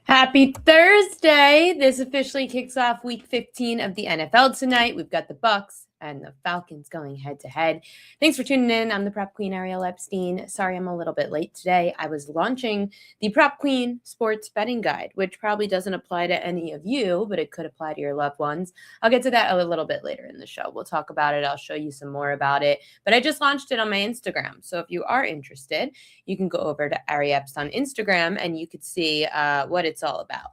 Happy Thursday. This officially kicks off week 15 of the NFL tonight. We've got the Bucks and the Falcons going head to head. Thanks for tuning in. I'm the Prep Queen, Ariel Epstein. Sorry I'm a little bit late today. I was launching the Prep Queen Sports Betting Guide, which probably doesn't apply to any of you, but it could apply to your loved ones. I'll get to that a little bit later in the show. We'll talk about it. I'll show you some more about it. But I just launched it on my Instagram. So if you are interested, you can go over to Ari Epps on Instagram and you could see what it's all about.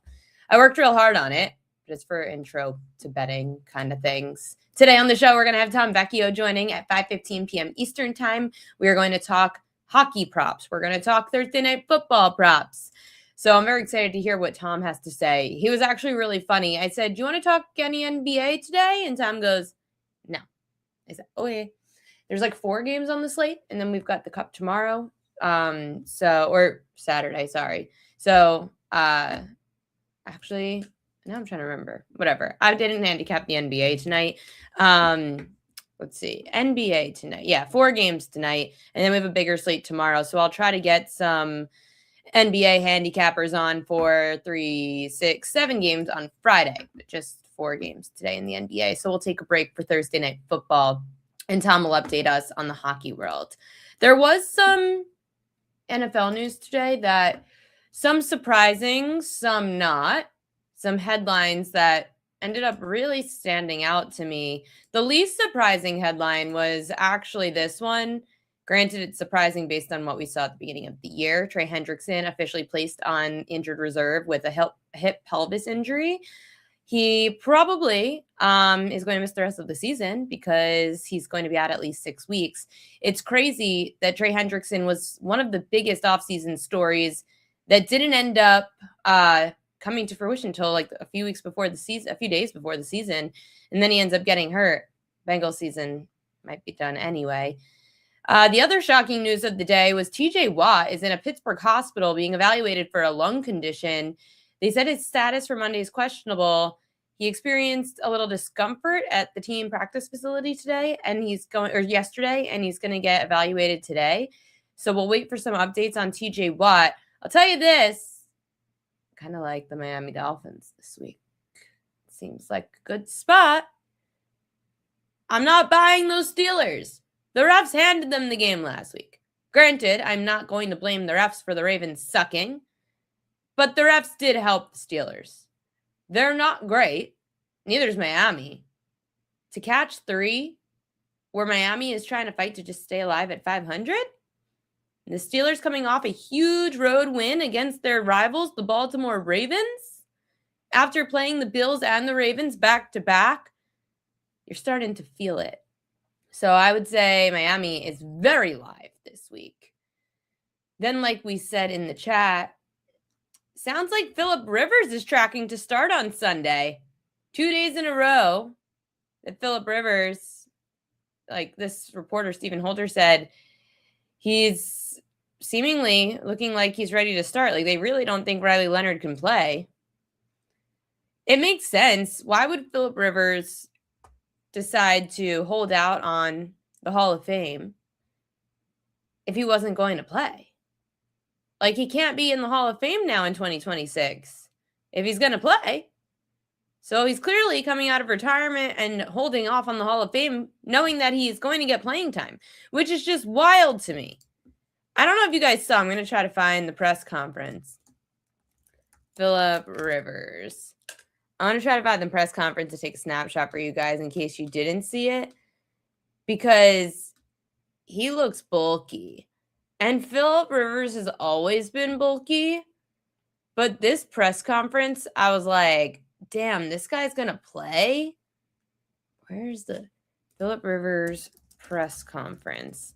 I worked real hard on it, just for intro to betting kind of things. Today on the show, we're going to have Tom Vecchio joining at 5:15 p.m. Eastern time. We are going to talk hockey props. We're going to talk Thursday night football props. So I'm very excited to hear what Tom has to say. He was actually really funny. I said, do you want to talk any NBA today? And Tom goes, no. I said, okay. There's like 4 games on the slate, and then we've got the Cup tomorrow. Or Saturday, sorry. So, actually, now I'm trying to remember. Whatever. I didn't handicap the NBA tonight. Let's see. NBA tonight. Yeah, 4 games tonight, and then we have a bigger slate tomorrow. So I'll try to get some NBA handicappers on for 3, 6, 7 games on Friday, but just 4 games today in the NBA. So we'll take a break for Thursday night football, and Tom will update us on the hockey world. There was some NFL news today that some surprising, some not, some headlines that ended up really standing out to me. The least surprising headline was actually this one. Granted, it's surprising based on what we saw at the beginning of the year. Trey Hendrickson officially placed on injured reserve with a hip pelvis injury. He probably is going to miss the rest of the season because he's going to be out at least 6 weeks. It's crazy that Trey Hendrickson was one of the biggest offseason stories that didn't end up coming to fruition until like a few days before the season. And then he ends up getting hurt. Bengals season might be done anyway. The other shocking news of the day was TJ Watt is in a Pittsburgh hospital being evaluated for a lung condition. They said his status for Monday is questionable. He experienced a little discomfort at the team practice facility yesterday, and he's going to get evaluated today. So we'll wait for some updates on TJ Watt. I'll tell you this, kind of like the Miami Dolphins this week. Seems like a good spot. I'm not buying those Steelers. The refs handed them the game last week. Granted, I'm not going to blame the refs for the Ravens sucking, but the refs did help the Steelers. They're not great. Neither is Miami. To catch 3, where Miami is trying to fight to just stay alive at 500? The Steelers coming off a huge road win against their rivals, the Baltimore Ravens. After playing the Bills and the Ravens back to back, you're starting to feel it. So I would say Miami is very live this week. Then, like we said in the chat, sounds like Philip Rivers is tracking to start on Sunday. 2 days in a row that Philip Rivers, like this reporter Stephen Holder said, he's seemingly looking like he's ready to start. Like they really don't think Riley Leonard can play. It makes sense. Why would Philip Rivers decide to hold out on the Hall of Fame if he wasn't going to play? Like, he can't be in the Hall of Fame now in 2026 if he's going to play. So he's clearly coming out of retirement and holding off on the Hall of Fame, knowing that he's going to get playing time, which is just wild to me. I don't know if you guys saw. I'm going to try to find the press conference. Philip Rivers. I'm going to try to find the press conference to take a snapshot for you guys in case you didn't see it, because he looks bulky. And Philip Rivers has always been bulky. But this press conference, I was like, damn, this guy's going to play? Where's the Philip Rivers press conference?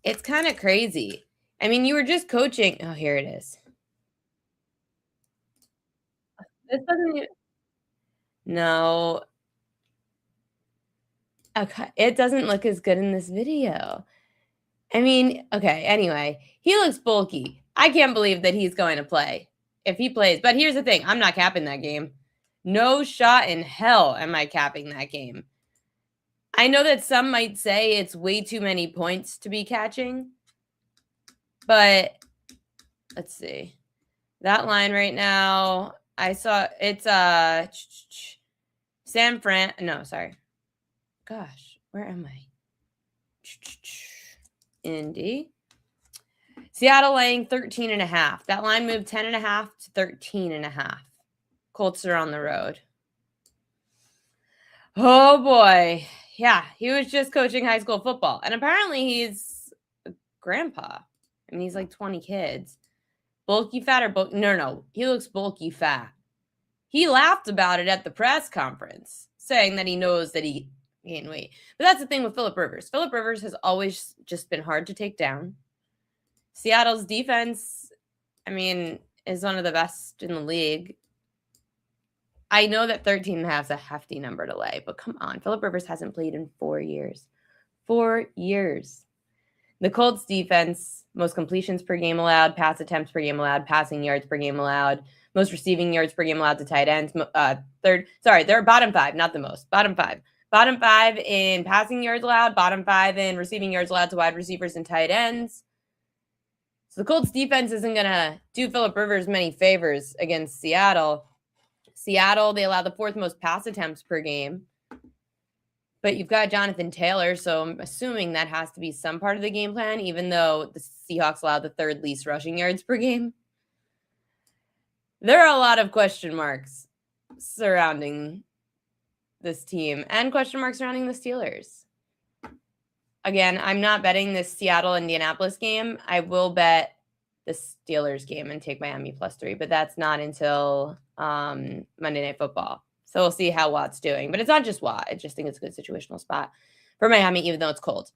It's kind of crazy. I mean, you were just coaching. Oh, here it is. This doesn't even... No. Okay, it doesn't look as good in this video. I mean, okay, anyway, he looks bulky. I can't believe that he's going to play if he plays. But here's the thing. I'm not capping that game. No shot in hell am I capping that game. I know that some might say it's way too many points to be catching. But let's see. That line right now, I saw it's San Fran. No, sorry. Gosh, where am I? Indy. Seattle laying 13.5. That line moved 10.5 to 13.5. Colts are on the road. Oh boy. Yeah, he was just coaching high school football. And apparently he's a grandpa. I mean, he's like 20 kids. Bulky fat or bulky? No. He looks bulky fat. He laughed about it at the press conference, saying that he knows that he gained weight. But that's the thing with Phillip Rivers. Phillip Rivers has always just been hard to take down. Seattle's defense, I mean, is one of the best in the league. I know that 13.5 is a hefty number to lay, but come on. Phillip Rivers hasn't played in 4 years. 4 years. The Colts defense, most completions per game allowed, pass attempts per game allowed, passing yards per game allowed, most receiving yards per game allowed to tight ends. They're bottom 5, not the most. Bottom 5. Bottom 5 in passing yards allowed, bottom 5 in receiving yards allowed to wide receivers and tight ends. So the Colts defense isn't going to do Phillip Rivers many favors against Seattle. Seattle, they allow the 4th most pass attempts per game. But you've got Jonathan Taylor, so I'm assuming that has to be some part of the game plan, even though the Seahawks allowed the 3rd least rushing yards per game. There are a lot of question marks surrounding this team and question marks surrounding the Steelers. Again, I'm not betting this Seattle-Indianapolis game. I will bet the Steelers game and take Miami +3, but that's not until Monday Night Football. So we'll see how Watt's doing. But it's not just Watt. I just think it's a good situational spot for Miami, even though it's cold.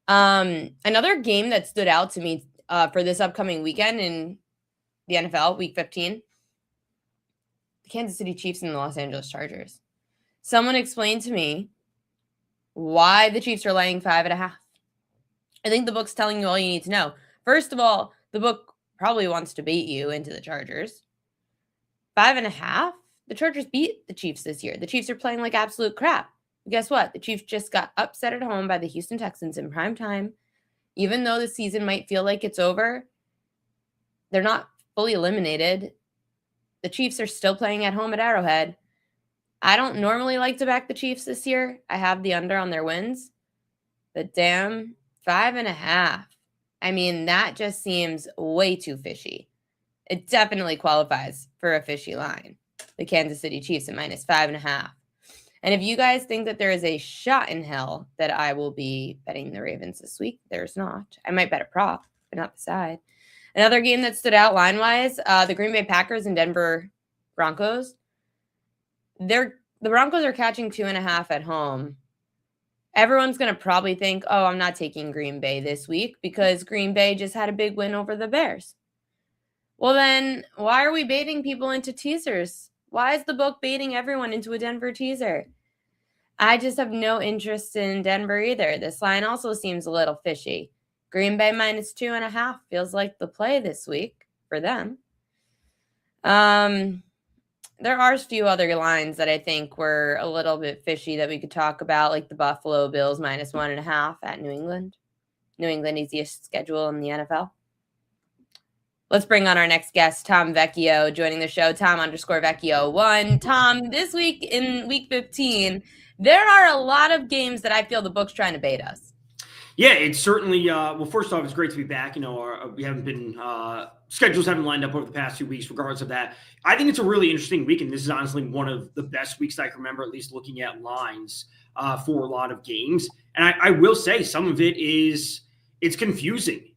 Another game that stood out to me for this upcoming weekend in the NFL, Week 15, the Kansas City Chiefs and the Los Angeles Chargers. Someone explained to me why the Chiefs are laying 5.5. I think the book's telling you all you need to know. First of all, the book probably wants to bait you into the Chargers. 5.5? The Chargers beat the Chiefs this year. The Chiefs are playing like absolute crap. But guess what? The Chiefs just got upset at home by the Houston Texans in prime time. Even though the season might feel like it's over, they're not fully eliminated. The Chiefs are still playing at home at Arrowhead. I don't normally like to back the Chiefs this year. I have the under on their wins. But damn, 5.5. I mean, that just seems way too fishy. It definitely qualifies for a fishy line. The Kansas City Chiefs at -5.5. And if you guys think that there is a shot in hell that I will be betting the Ravens this week, there's not. I might bet a prop, but not the side. Another game that stood out line-wise, the Green Bay Packers and Denver Broncos. The Broncos are catching 2.5 at home. Everyone's going to probably think, oh, I'm not taking Green Bay this week because Green Bay just had a big win over the Bears. Well, then why are we baiting people into teasers? Why is the book baiting everyone into a Denver teaser? I just have no interest in Denver either. This line also seems a little fishy. Green Bay -2.5 feels like the play this week for them. There are a few other lines that I think were a little bit fishy that we could talk about, like the Buffalo Bills -1.5 at New England. New England easiest schedule in the NFL. Let's bring on our next guest, Tom Vecchio, joining the show. Tom_Vecchio1. Tom, this week in Week 15, there are a lot of games that I feel the book's trying to bait us. Yeah, it's certainly, well, first off, it's great to be back. You know, we haven't been, schedules haven't lined up over the past 2 weeks, regardless of that. I think it's a really interesting week, and this is honestly one of the best weeks I can remember, at least looking at lines for a lot of games. And I will say some of it is, it's confusing,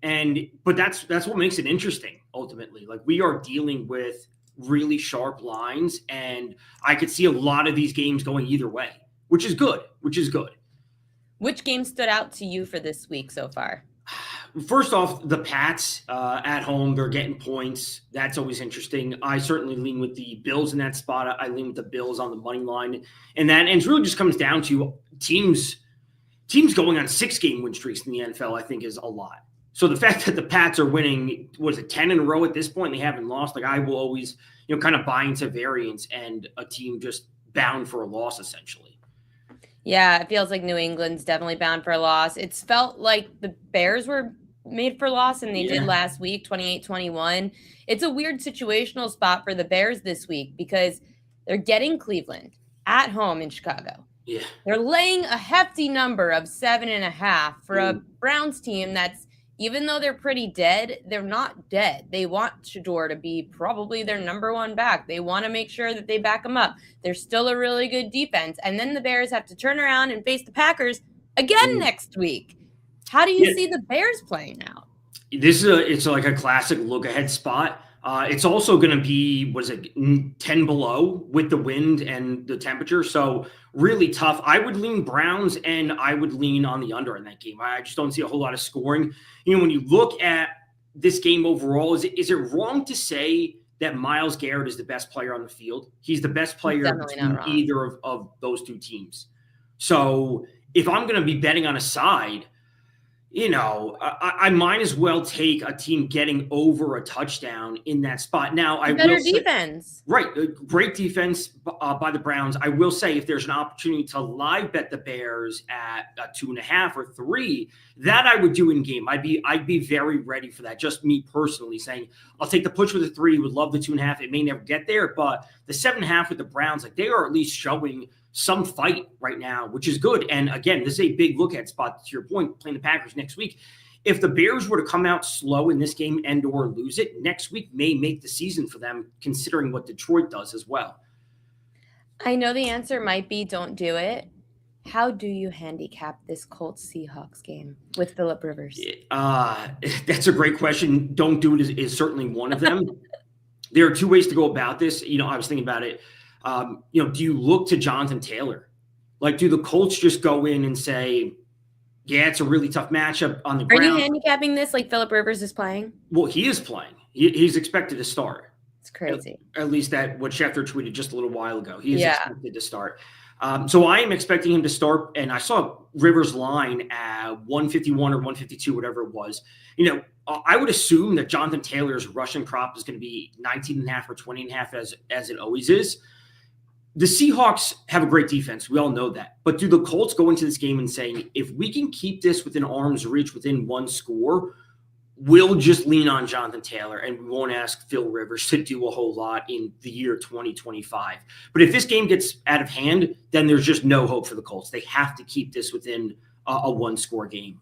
but that's what makes it interesting, ultimately. Like, we are dealing with really sharp lines, and I could see a lot of these games going either way, which is good. Which game stood out to you for this week so far? First off, the Pats at home, they're getting points. That's always interesting. I certainly lean with the Bills in that spot. I lean with the Bills on the money line. And it really just comes down to teams going on 6-game win streaks in the NFL, I think, is a lot. So the fact that the Pats are winning, was it 10 in a row at this point? They haven't lost. Like, I will always, kind of buy into variance and a team just bound for a loss, essentially. Yeah, it feels like New England's definitely bound for a loss. It's felt like the Bears were made for loss and they did last week, 28-21. It's a weird situational spot for the Bears this week because they're getting Cleveland at home in Chicago. Yeah. They're laying a hefty number of 7.5 for a Browns team that's, even though they're pretty dead, they're not dead. They want Shador to be probably their number one back. They want to make sure that they back him up. They're still a really good defense. And then the Bears have to turn around and face the Packers again next week. How do you see the Bears playing out? It's like a classic look ahead spot. It's also going to be, 10 below with the wind and the temperature. So really tough. I would lean Browns and I would lean on the under in that game. I just don't see a whole lot of scoring. When you look at this game overall, is it wrong to say that Myles Garrett is the best player on the field? He's the best player between either of those two teams. So if I'm going to be betting on a side, I might as well take a team getting over a touchdown in that spot. Now, defense. Right. Great defense by the Browns. I will say if there's an opportunity to live bet the Bears at 2.5 or 3, that I would do in game. I'd be very ready for that. Just me personally saying, I'll take the push with the 3, would love the 2.5. It may never get there, but the 7.5 with the Browns, they are at least showing some fight right now, which is good. And again, this is a big look at spot to your point, playing the Packers next week. If the Bears were to come out slow in this game and or lose it, next week may make the season for them, considering what Detroit does as well. I know the answer might be don't do it. How do you handicap this Colts-Seahawks game with Phillip Rivers? That's a great question. Don't do it is certainly one of them. There are two ways to go about this. I was thinking about it. Do you look to Jonathan Taylor? Like, do the Colts just go in and say, yeah, it's a really tough matchup on the ground? Are you handicapping this like Phillip Rivers is playing? Well, he is playing. He's expected to start. It's crazy. At least that what Schefter tweeted just a little while ago. He is expected to start. So I am expecting him to start. And I saw Rivers' line at 151 or 152, whatever it was. I would assume that Jonathan Taylor's rushing prop is going to be 19.5 or 20.5 as it always is. The Seahawks have a great defense. We all know that. But do the Colts go into this game and say, if we can keep this within arm's reach, within one score, we'll just lean on Jonathan Taylor and we won't ask Phil Rivers to do a whole lot in the year 2025. But if this game gets out of hand, then there's just no hope for the Colts. They have to keep this within a one-score game.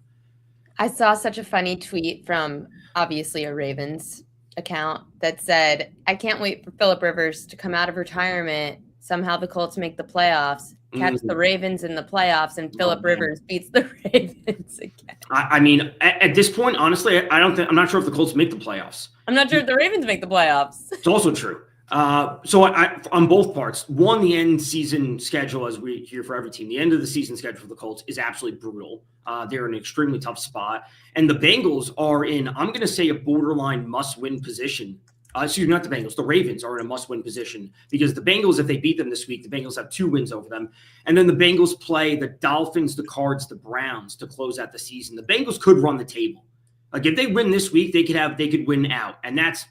I saw such a funny tweet from, obviously, a Ravens account that said, I can't wait for Phillip Rivers to come out of retirement. Somehow the Colts make the playoffs, catch the Ravens in the playoffs, and Phillip Rivers beats the Ravens again. I mean, at this point, honestly, I'm not sure if the Colts make the playoffs. I'm not sure if the Ravens make the playoffs. It's also true. So I on both parts, one, the end season schedule, as we hear for every team, the end of the season schedule for the Colts is absolutely brutal. They're in an extremely tough spot. And the Bengals are in, I'm going to say, a borderline must-win position. Excuse me, not the Bengals. The Ravens are in a must-win position because the Bengals, if they beat them this week, the Bengals have 2 wins over them. And then the Bengals play the Dolphins, the Cards, the Browns to close out the season. The Bengals could run the table. Like, if they win this week, they could win out. And that's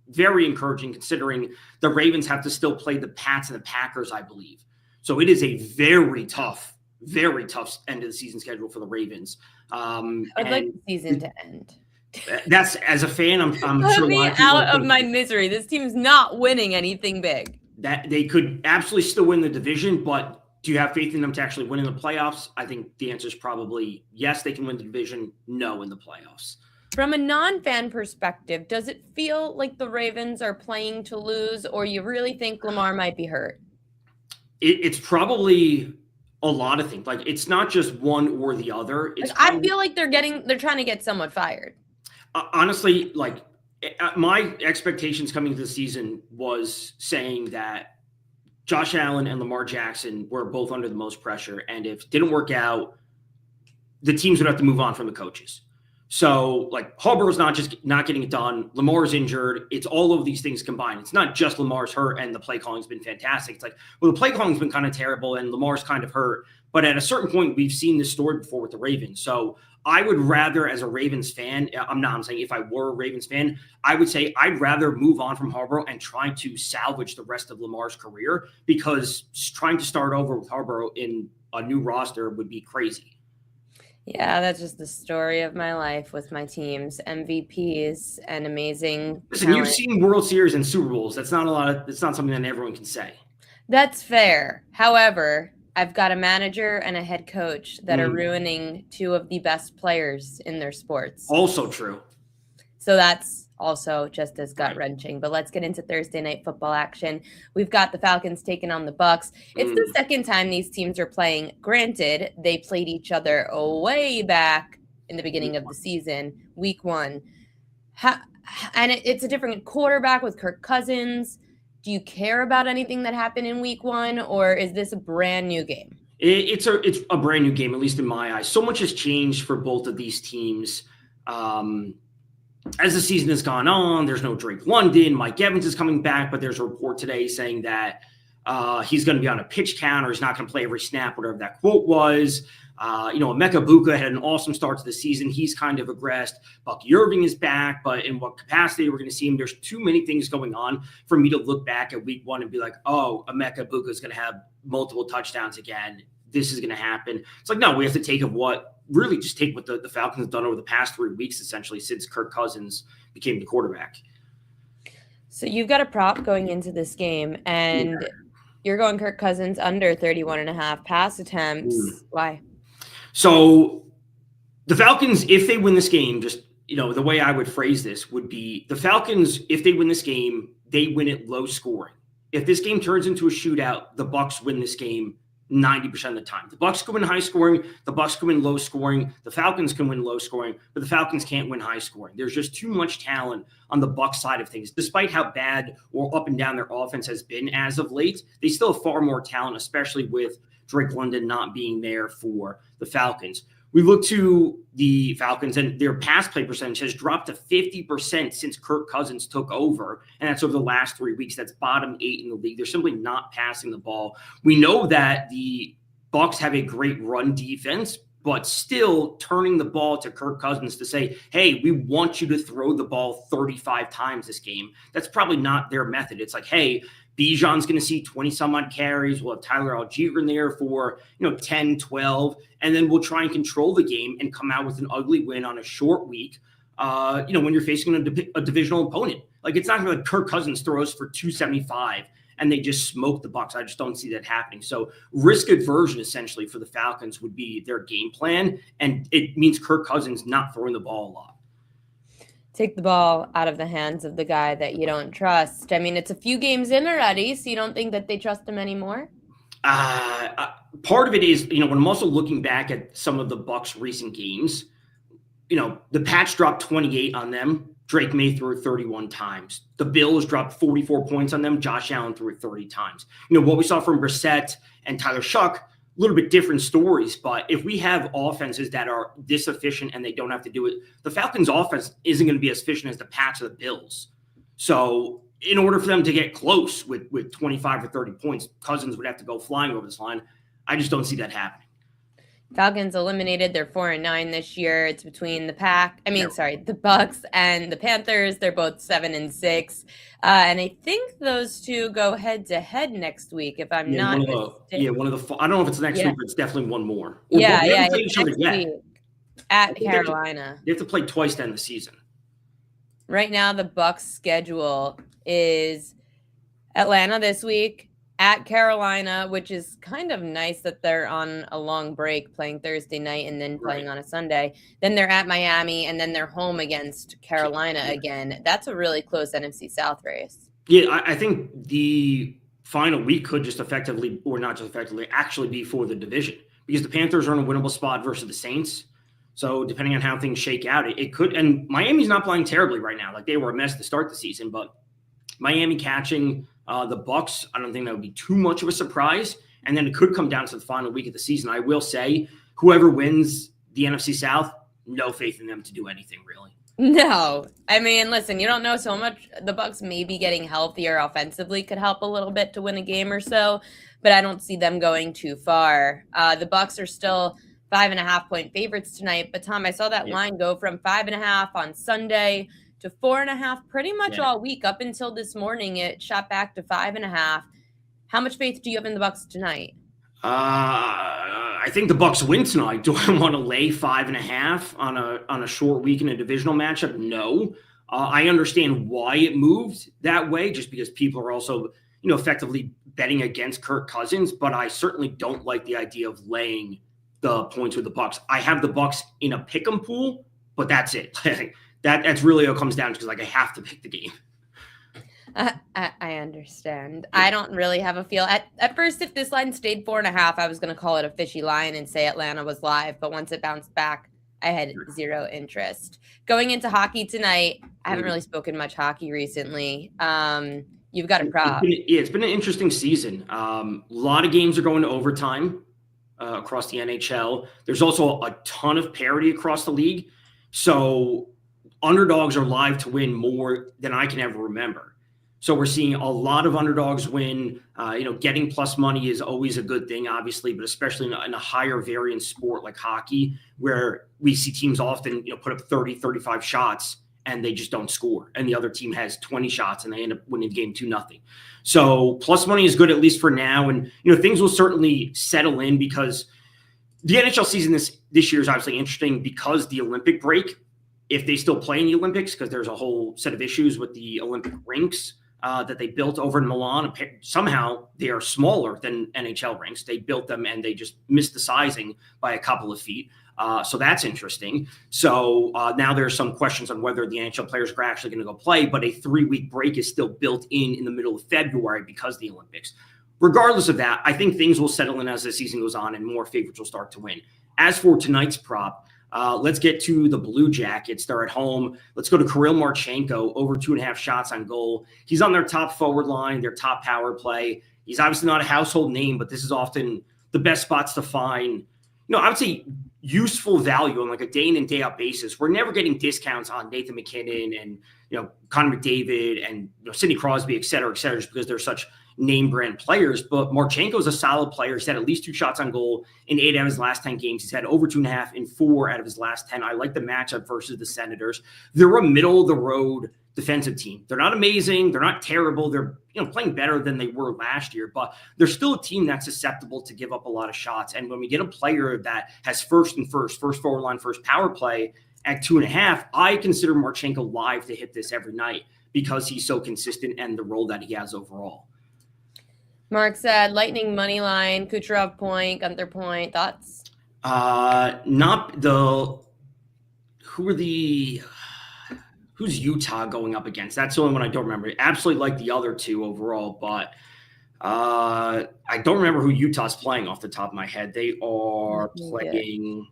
very encouraging considering the Ravens have to still play the Pats and the Packers, I believe. So it is a very tough end of the season schedule for the Ravens. I'd like the season to end. That's, as a fan, I'm Put sure me out of my misery. This team's not winning anything big. That they could absolutely still win the division, but do you have faith in them to actually win in the playoffs? I think the answer is probably yes, they can win the division, no in the playoffs. From a non-fan perspective, does it feel like the Ravens are playing to lose, or you really think Lamar might be hurt? It's probably a lot of things. Like, it's not just one or the other. I feel like they're trying to get someone fired. Honestly, like, my expectations coming into the season was saying that Josh Allen and Lamar Jackson were both under the most pressure. And if it didn't work out, the teams would have to move on from the coaches. So, like, Harbaugh's not getting it done. Lamar's injured. It's all of these things combined. It's not just Lamar's hurt and the play calling's been fantastic. It's like, well, the play calling's been kind of terrible and Lamar's kind of hurt. But at a certain point, we've seen this story before with the Ravens. So I would rather, as a Ravens fan, I'm saying if I were a Ravens fan, I would say I'd rather move on from Harbaugh and try to salvage the rest of Lamar's career, because trying to start over with Harbaugh in a new roster would be crazy. Yeah, that's just the story of my life with my teams, MVPs and amazing Listen, you've talent. seen World Series and Super Bowls. That's not a lot of. It's not something that everyone can say. That's fair. However, I've got a manager and a head coach that are ruining two of the best players in their sports. Also true. So that's also just as gut wrenching. But let's get into Thursday night football action. We've got the Falcons taking on the Bucks. It's the second time these teams are playing. Granted, they played each other way back in the beginning of the season, week 1. And it's a different quarterback with Kirk Cousins. Do you care about anything that happened in week 1, or is this a brand new game? It's a brand new game, at least in my eyes. So much has changed for both of these teams. As the season has gone on, there's no Drake London. Mike Evans is coming back, but there's a report today saying that he's going to be on a pitch count, or he's not going to play every snap, whatever that quote was. Emeka Buka had an awesome start to the season. He's kind of regressed. Bucky Irving is back, but in what capacity we're going to see him? There's too many things going on for me to look back at week 1 and be like, oh, Emeka Buka is going to have multiple touchdowns again. This is going to happen. It's like, no, we have to take what the Falcons have done over the past 3 weeks, essentially, since Kirk Cousins became the quarterback. So you've got a prop going into this game, and you're going Kirk Cousins under 31.5 pass attempts. Why? So the Falcons, if they win this game, just, the way I would phrase this would be the Falcons, if they win this game, they win it low scoring. If this game turns into a shootout, the Bucs win this game 90% of the time. The Bucs can win high scoring, the Bucs can win low scoring, the Falcons can win low scoring, but the Falcons can't win high scoring. There's just too much talent on the Bucs side of things. Despite how bad or up and down their offense has been as of late, they still have far more talent, especially with Drake London not being there for the Falcons. We look to the Falcons, and their pass play percentage has dropped to 50% since Kirk Cousins took over, and that's over the last 3 weeks. That's bottom 8 in the league. They're simply not passing the ball. We know that the Bucs have a great run defense, but still turning the ball to Kirk Cousins to say, hey, we want you to throw the ball 35 times this game. That's probably not their method. It's like, hey, Bijan's going to see 20 some odd carries. We'll have Tyler Algier in there for, 10, 12, and then we'll try and control the game and come out with an ugly win on a short week. When you're facing a divisional opponent, like it's not going to like Kirk Cousins throws for 275 and they just smoke the Bucs. I just don't see that happening. So risk aversion essentially for the Falcons would be their game plan, and it means Kirk Cousins not throwing the ball a lot. Take the ball out of the hands of the guy that you don't trust. I mean, it's a few games in already, so you don't think that they trust him anymore? Part of it is, when I'm also looking back at some of the Bucs' recent games, the Pats dropped 28 on them. Drake May threw it 31 times. The Bills dropped 44 points on them. Josh Allen threw it 30 times. What we saw from Brissett and Tyler Shuck, a little bit different stories, but if we have offenses that are this efficient and they don't have to do it, the Falcons' offense isn't going to be as efficient as the Pats or the Bills. So in order for them to get close with 25 or 30 points, Cousins would have to go flying over this line. I just don't see that happening. Falcons eliminated. They're 4-9 this year. It's between the Bucs and the Panthers. They're both 7-6. And I think those two go head to head next week, if I'm not mistaken. I don't know if it's next week, but it's definitely one more. It's next week at Carolina. They have to play twice to end the season. Right now, the Bucs schedule is Atlanta this week, at Carolina, which is kind of nice that they're on a long break playing Thursday night and then playing on a Sunday. Then they're at Miami, and then they're home against Carolina again. That's a really close NFC South race. Yeah, I think the final week could just effectively, or not just effectively, actually be for the division, because the Panthers are in a winnable spot versus the Saints. So depending on how things shake out, it could. And Miami's not playing terribly right now. Like, they were a mess to start the season, but Miami catching the Bucs, I don't think that would be too much of a surprise. And then it could come down to the final week of the season. I will say, whoever wins the NFC South, no faith in them to do anything, really. No. I mean, listen, you don't know so much. The Bucs maybe getting healthier offensively could help a little bit to win a game or so, but I don't see them going too far. The Bucs are still 5.5-point favorites tonight. But Tom, I saw that line go from 5.5 on Sunday to 4.5 pretty much all week. Up until this morning, it shot back to 5.5. How much faith do you have in the Bucs tonight? I think the Bucks win tonight. Do I want to lay 5.5 on a short week in a divisional matchup? No. I understand why it moved that way, just because people are also, effectively betting against Kirk Cousins. But I certainly don't like the idea of laying the points with the Bucks. I have the Bucks in a pick'em pool, but that's it. That's really what it comes down to, because I have to pick the game. I understand. I don't really have a feel. At first, if this line stayed 4.5, I was going to call it a fishy line and say Atlanta was live. But once it bounced back, I had zero interest. Going into hockey tonight, I haven't really spoken much hockey recently. You've got a prop. It's been an interesting season. A lot of games are going to overtime across the NHL. There's also a ton of parity across the league. So underdogs are live to win more than I can ever remember. So we're seeing a lot of underdogs win. Getting plus money is always a good thing, obviously, but especially in a higher variance sport like hockey, where we see teams often, put up 30, 35 shots and they just don't score. And the other team has 20 shots and they end up winning the game 2-0. So plus money is good, at least for now. And, things will certainly settle in, because the NHL season this year is obviously interesting because the Olympic break, if they still play in the Olympics, because there's a whole set of issues with the Olympic rinks that they built over in Milan. Somehow they are smaller than NHL rinks. They built them and they just missed the sizing by a couple of feet. So that's interesting. So now there's some questions on whether the NHL players are actually going to go play, but a 3-week break is still built in the middle of February because of the Olympics. Regardless of that, I think things will settle in as the season goes on and more favorites will start to win. As for tonight's prop, let's get to the Blue Jackets. They're at home. Let's go to Kirill Marchenko, over 2.5 shots on goal. He's on their top forward line, their top power play. He's obviously not a household name, but this is often the best spots to find, I would say useful value on like a day in and day out basis. We're never getting discounts on Nathan McKinnon and, Connor McDavid and Sidney Crosby, et cetera, just because they're such name brand players. But Marchenko is a solid player. He's had at least 2 shots on goal in 8 out of his last 10 games. He's had over 2.5 in 4 out of his last 10. I like the matchup versus the Senators. They're a middle of the road defensive team. They're not amazing. They're not terrible. They're playing better than they were last year, but they're still a team that's susceptible to give up a lot of shots. And when we get a player that has first forward line, first power play at 2.5, I consider Marchenko live to hit this every night because he's so consistent and the role that he has overall. Mark said Lightning money line, Kucherov point, Gunther point. Thoughts? Who's Utah going up against? That's the only one I don't remember. Absolutely like the other two overall, but I don't remember who Utah's playing off the top of my head. They are playing.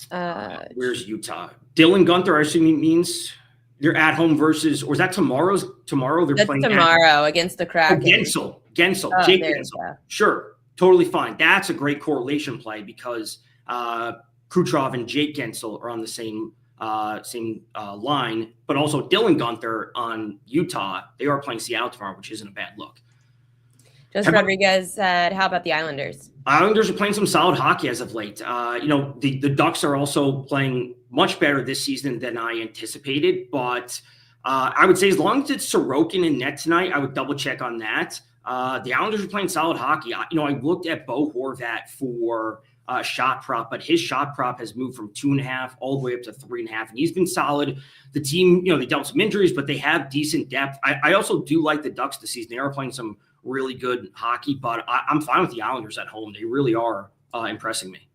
Where's Utah? Dylan Gunther, I assume he means they're at home versus, or is that tomorrow? They're playing tomorrow against the Kraken. Gensel, Jake Gensel. Sure, totally fine. That's a great correlation play because Kucherov and Jake Gensel are on the same line, but also Dylan Gunther on Utah. They are playing Seattle tomorrow, which isn't a bad look. Just Rodriguez said, how about the Islanders? Islanders are playing some solid hockey as of late. The Ducks are also playing much better this season than I anticipated, but I would say as long as it's Sorokin and net tonight, I would double check on that. The Islanders are playing solid hockey. I looked at Bo Horvat for shot prop, but his shot prop has moved from 2.5 all the way up to 3.5, and he's been solid. The team, they dealt some injuries, but they have decent depth. I also do like the Ducks this season. They are playing some really good hockey, but I'm fine with the Islanders at home. They really are impressing me.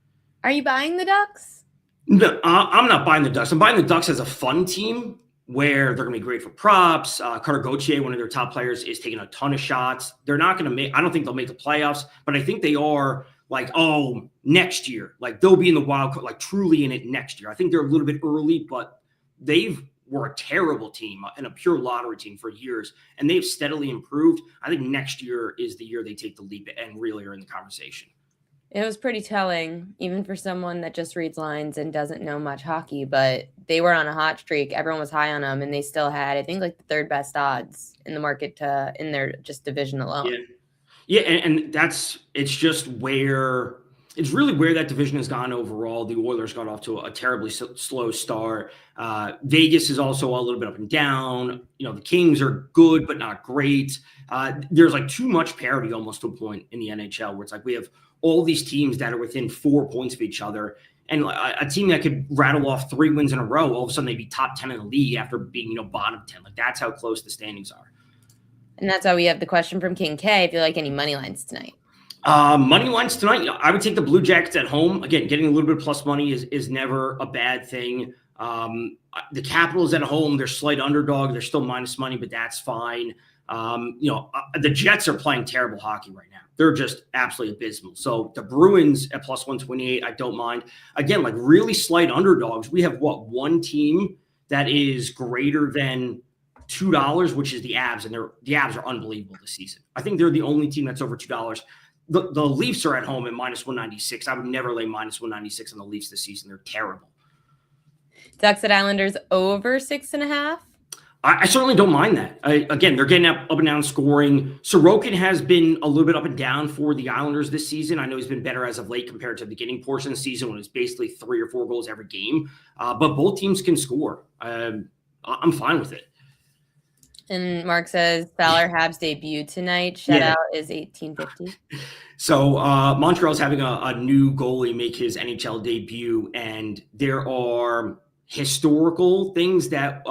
Are you buying the Ducks? No, I'm not buying the Ducks. I'm buying the Ducks as a fun team where they're going to be great for props. Carter Gauthier, one of their top players, is taking a ton of shots. They're not going to make – I don't think they'll make the playoffs, but I think they are – next year, they'll be in the wild card, truly in it next year. I think they're a little bit early, but they were a terrible team and a pure lottery team for years, and they've steadily improved. I think next year is the year they take the leap and really are in the conversation. It was pretty telling, even for someone that just reads lines and doesn't know much hockey, but they were on a hot streak. Everyone was high on them, and they still had, I think, the third best odds in the market in their just division alone. Yeah, and it's just where it's really where that division has gone overall. The Oilers got off to a terribly slow start. Vegas is also a little bit up and down. The Kings are good, but not great. There's like too much parity almost to a point in the NHL where it's like we have all these teams that are within 4 points of each other. And a team that could rattle off 3 wins in a row, all of a sudden they'd be top 10 in the league after being, bottom 10. Like that's how close the standings are. And that's why we have the question from King K. If you like any money lines tonight. Money lines tonight, I would take the Blue Jackets at home. Again, getting a little bit of plus money is never a bad thing. The Capitals at home, they're slight underdog. They're still minus money, but that's fine. The Jets are playing terrible hockey right now. They're just absolutely abysmal. So the Bruins at plus 128, I don't mind. Again, like really slight underdogs. We have one team that is greater than $2, which is the Avs, and the Avs are unbelievable this season. I think they're the only team that's over $2. The Leafs are at home at minus 196. I would never lay minus 196 on the Leafs this season. They're terrible. Ducks at Islanders over 6.5. I certainly don't mind that. Again, they're getting up and down scoring. Sorokin has been a little bit up and down for the Islanders this season. I know he's been better as of late compared to the beginning portion of the season when it's basically 3 or 4 goals every game. But both teams can score. I'm fine with it. And Mark says Fowler Habs debut tonight. Shutout is 1850. So Montreal's having a new goalie make his NHL debut, and there are historical things that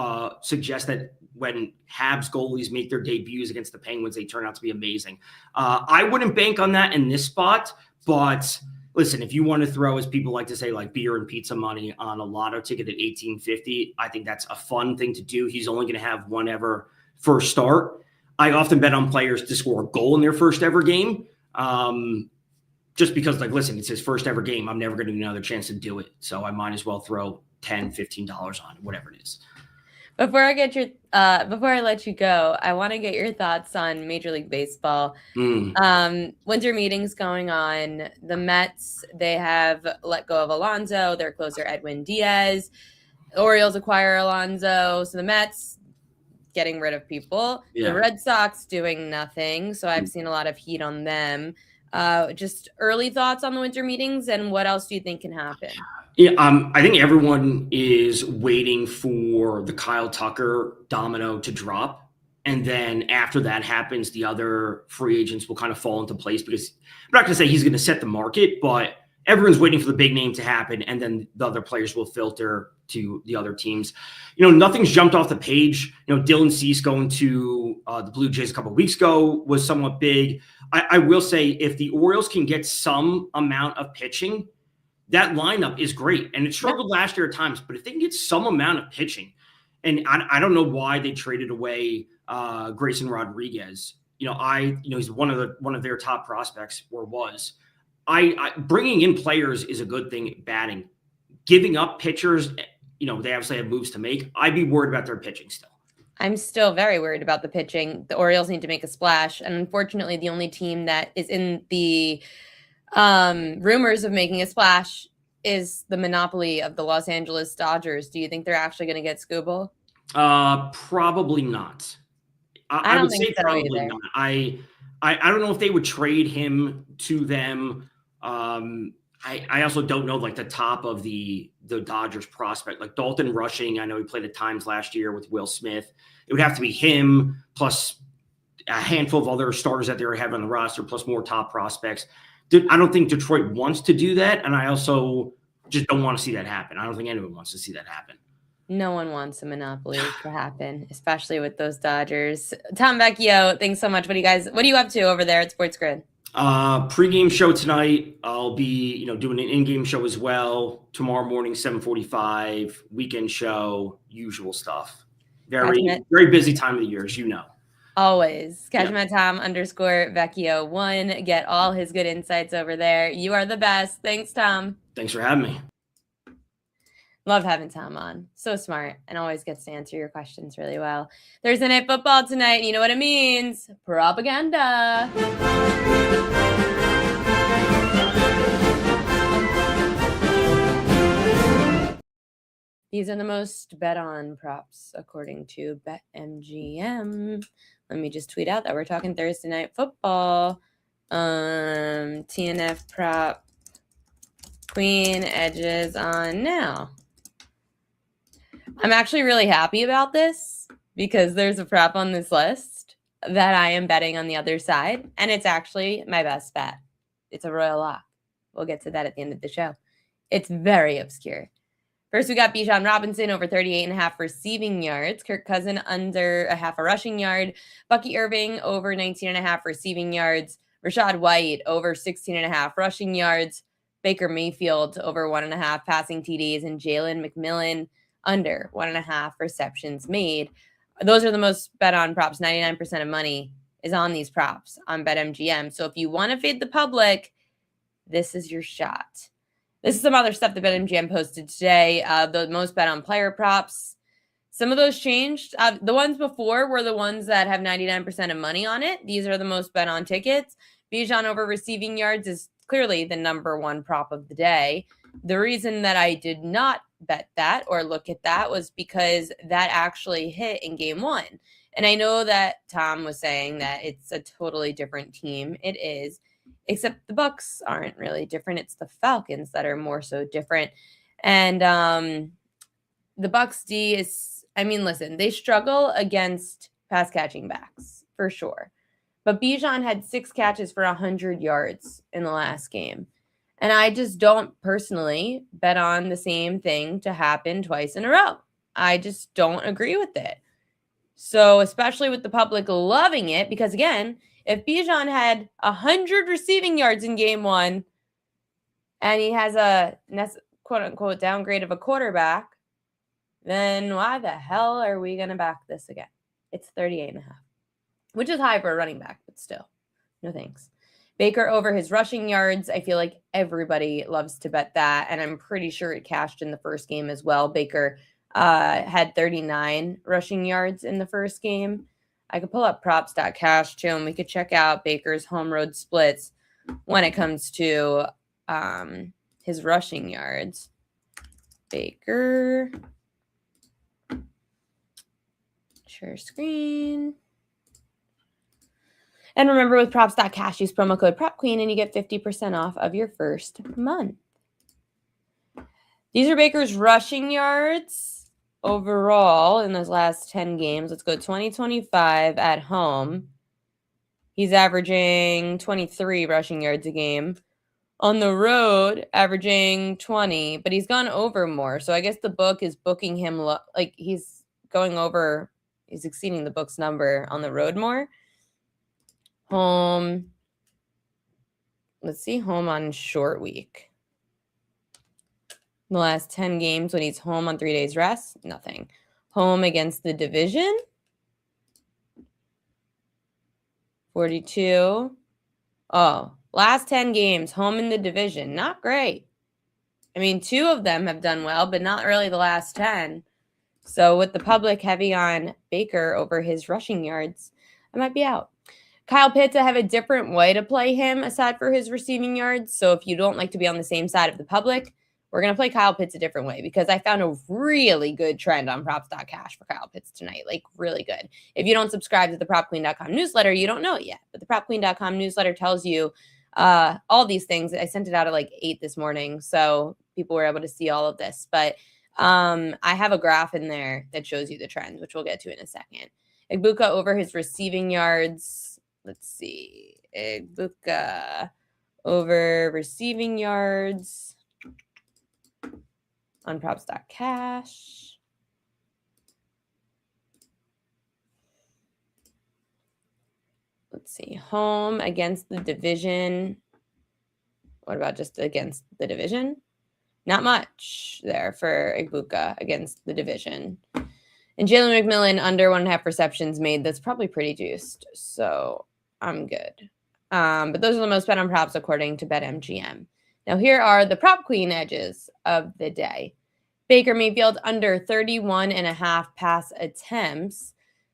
suggest that when Habs goalies make their debuts against the Penguins, they turn out to be amazing. I wouldn't bank on that in this spot, but listen, if you want to throw, as people like to say, like beer and pizza money on a lotto ticket at 1850, I think that's a fun thing to do. He's only going to have one ever first start. I often bet on players to score a goal in their first ever game. Just because, like, listen, it's his first ever game. I'm never going to get another chance to do it. So I might as well throw $10, $15 on it, whatever it is. Before I let you go, I want to get your thoughts on Major League Baseball. Winter meetings going on. The Mets, they have let go of Alonso, their closer Edwin Diaz. The Orioles acquire Alonso. So the Mets getting rid of people. The Red Sox doing nothing. So I've seen a lot of heat on them. Just early thoughts on the winter meetings and what else do you think can happen? Yeah, I think everyone is waiting for the Kyle Tucker domino to drop. And then after that happens, the other free agents will kind of fall into place because I'm not going to say he's going to set the market, but everyone's waiting for the big name to happen. And then the other players will filter to the other teams. Nothing's jumped off the page. Dylan Cease going to the Blue Jays a couple of weeks ago was somewhat big. I will say if the Orioles can get some amount of pitching, that lineup is great. And it struggled last year at times, but if they can get some amount of pitching, and I don't know why they traded away Grayson Rodriguez. He's one of their top prospects, or was. I bringing in players is a good thing at batting. Giving up pitchers, they obviously have moves to make. I'd be worried about their pitching still. I'm still very worried about the pitching. The Orioles need to make a splash. And unfortunately, the only team that is in the rumors of making a splash is the monopoly of the Los Angeles Dodgers. Do you think they're actually going to get Scooble? Probably not. I would say probably not. I don't know if they would trade him to them. I also don't know like the top of the Dodgers prospect, like Dalton Rushing. I know he played at times last year with Will Smith. It would have to be him plus a handful of other starters that they have on the roster, plus more top prospects. I don't think Detroit wants to do that. And I also just don't want to see that happen. I don't think anyone wants to see that happen. No one wants a monopoly to happen, especially with those Dodgers. Tom Vecchio, thanks so much. What are you up to over there at Sports Grid? Pre-game show tonight. I'll be, doing an in-game show as well. Tomorrow morning, 7:45, weekend show, usual stuff. Very busy time of the year, as you know. Always. Catch him at Tom_Vecchio1. Get all his good insights over there. You are the best. Thanks, Tom. Thanks for having me. Love having Tom on. So smart and always gets to answer your questions really well. Thursday Night Football tonight. And you know what it means. Propaganda. These are the most bet on props according to BetMGM. Let me just tweet out that we're talking Thursday Night Football. TNF prop queen edges on now. I'm actually really happy about this because there's a prop on this list that I am betting on the other side, and it's actually my best bet. It's a royal lock. We'll get to that at the end of the show. It's very obscure. First, we got Bijan Robinson over 38.5 receiving yards. Kirk Cousin under a half a rushing yard. Bucky Irving over 19.5 receiving yards. Rashad White over 16.5 rushing yards. Baker Mayfield over 1.5 passing TDs. And Jalen McMillan under 1.5 receptions made. Those are the most bet on props. 99% of money is on these props on BetMGM. So if you want to fade the public, this is your shot. This is some other stuff that BetMGM posted today. The most bet on player props. Some of those changed. The ones before were the ones that have 99% of money on it. These are the most bet on tickets. Bijan over receiving yards is clearly the number one prop of the day. The reason that I did not bet that or look at that was because that actually hit in game one. And I know that Tom was saying that it's a totally different team. It is. Except the Bucs aren't really different. It's the Falcons that are more so different. And the Bucs D is, I mean, listen, they struggle against pass catching backs for sure. But Bijan had 6 catches for 100 yards in the last game. And I just don't personally bet on the same thing to happen twice in a row. I just don't agree with it. So especially with the public loving it, because again, if Bijan had 100 receiving yards in game one and he has a quote-unquote downgrade of a quarterback, then why the hell are we going to back this again? It's 38.5, which is high for a running back, but still, no thanks. Baker over his rushing yards. I feel like everybody loves to bet that, and I'm pretty sure it cashed in the first game as well. Baker had 39 rushing yards in the first game. I could pull up props.cash too, and we could check out Baker's home road splits when it comes to his rushing yards. Baker. Share screen. And remember, with props.cash, use promo code PropQueen and you get 50% off of your first month. These are Baker's rushing yards overall in those last 10 games. Let's go 2025 at home. He's averaging 23 rushing yards a game. On the road, averaging 20, but he's gone over more. So I guess the book is booking him like he's going over, he's exceeding the book's number on the road more. Home. Let's see, home on short week. The last 10 games when he's home on 3 days rest, nothing. Home against the division, 42. Oh, last 10 games, home in the division, not great. I mean, 2 of them have done well, but not really the last 10. So with the public heavy on Baker over his rushing yards, I might be out. Kyle Pitts, I have a different way to play him aside for his receiving yards. So if you don't like to be on the same side of the public, we're going to play Kyle Pitts a different way because I found a really good trend on props.cash for Kyle Pitts tonight. Like, really good. If you don't subscribe to the propqueen.com newsletter, you don't know it yet. But the propqueen.com newsletter tells you all these things. I sent it out at like 8 this morning, so people were able to see all of this. But I have a graph in there that shows you the trends, which we'll get to in a second. Egbuka over his receiving yards. Let's see. Egbuka over receiving yards on props.cash. Let's see. Home against the division. What about just against the division? Not much there for Egbuka against the division. And Jalen McMillan under 1.5 receptions made. That's probably pretty juiced. So I'm good. But those are the most bet on props according to BetMGM. Now here are the prop queen edges of the day. Baker Mayfield under 31.5 pass attempts.